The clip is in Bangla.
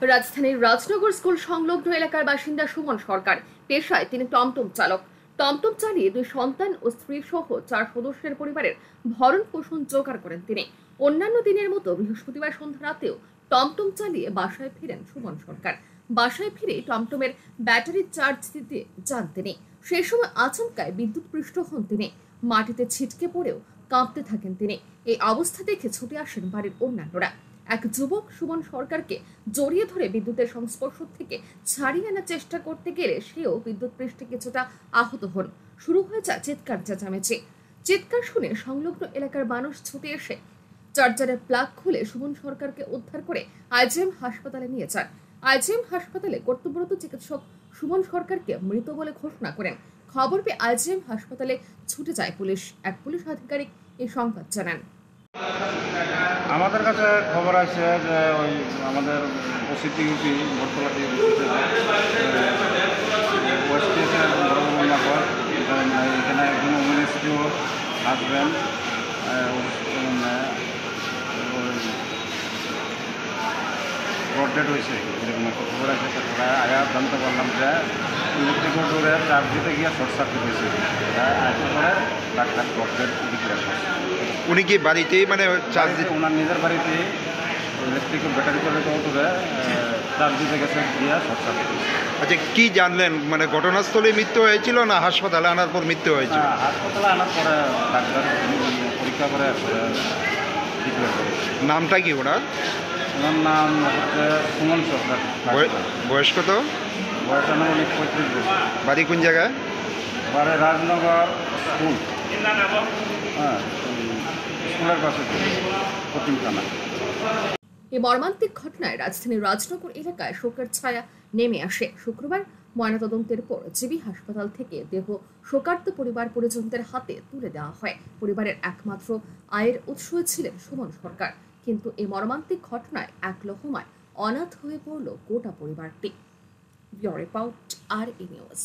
রাজধানীর রাজনগর স্কুল সংলগ্ন এলাকার বাসিন্দা সুমন সরকার। পেশায় তিনি টমটম চালক। টমটম চালিয়ে 2 সন্তান ও স্ত্রী সহ 4 সদস্যের পরিবারের ভরণ পোষণ জোগাড় করেন তিনি। অন্যান্য দিনের মতো বৃহস্পতিবার সন্ধ্যা রাতেও টমটম চালিয়ে বাসায় ফিরেন সুমন সরকার। বাসায় ফিরে টমটমের ব্যাটারি চার্জ দিতে যান তিনি। সেই সময় আচমকায় বিদ্যুৎপৃষ্ট হন তিনি। মাটিতে ছিটকে পড়েও কাঁপতে থাকেন তিনি। এই অবস্থা দেখে ছুটে আসেন বাড়ির অন্যান্যরা। এক যুবক সুমন সরকারকে জড়িয়ে ধরে বিদ্যুতের সংস্পর্শ থেকে ছাড়িয়ে আনার চেষ্টা করতে গেলে সেও বিদ্যুৎ পৃষ্ঠে কিছুটা আহত হন। শুরু হয়ে যায় চিৎকার চেঁচামেচি। চিৎকার শুনে সংলগ্ন এলাকার মানুষ ছুটে এসে চার্জারের প্লাগ খুলে সুমন সরকারকে উদ্ধার করে আইজিএম হাসপাতালে নিয়ে যান। আইজিএম হাসপাতালে কর্তব্যরত চিকিৎসক সুমন সরকারকে মৃত বলে ঘোষণা করেন। খবর পেয়ে আইজিএম হাসপাতালে ছুটে যায় পুলিশ। এক পুলিশ আধিকারিক এই সংবাদ জানান। আমাদের কাছে খবর আছে যে ওই আমাদের ওসিটি ইউপি বটতলা ওয়েস্টের এখানে একজন মিনিস্ট্রিও হাজব্যান্ড ব্রডডেড হয়েছে এরকম একটা খবর আছে। তারপরে আয়া জানতে পারলাম যে ইলেকট্রিক মোটরে চার্জ দিতে গিয়ে শর্ট সার্কিট হয়েছে। আসতে পরে ডাক্তার ব্রডডেড ডিক্লেয়ার করছে। উনি কি বাড়িতেই মানে চার্জ দিতে, ওনার নিজের বাড়িতে ইলেকট্রিক ব্যাটারি চালিত অটোরে চার্জ দিতে গেছে গিয়া শর্ট সার্কিট হয়েছে। আচ্ছা কি জানলেন, মানে ঘটনাস্থলে মৃত্যু হয়েছিল না হাসপাতালে আনার পর মৃত্যু হয়েছিল? হাসপাতালে আনার পরে ডাক্তার পরীক্ষা করে ডিক্লেয়ার করে। নামটা কি ওনার? ওনার নাম হচ্ছে সুমন সরকার। বয়স কত? বয়স অনেক 35 বছর। বাড়ি কোন জায়গায়? বাড়ি রাজনগর স্কুল। হ্যাঁ, স্কুলের পাশে পশ্চিম থানা। এই মর্মান্তিক ঘটনায় রাজধানীর রাজনগর এলাকায় শোকের ছায়া নেমে আসে। শুক্রবার ময়নাতদন্তের পর জিবি হাসপাতাল থেকে দেহ শোকার্ত পরিবার পরিজনদের হাতে তুলে দেওয়া হয়। পরিবারের একমাত্র আয়ের উৎস ছিলেন সুমন সরকার। কিন্তু এই মর্মান্তিক ঘটনায় এক লহমায় অনাথ হয়ে পড়ল গোটা পরিবারটি। Bureau report, RE news.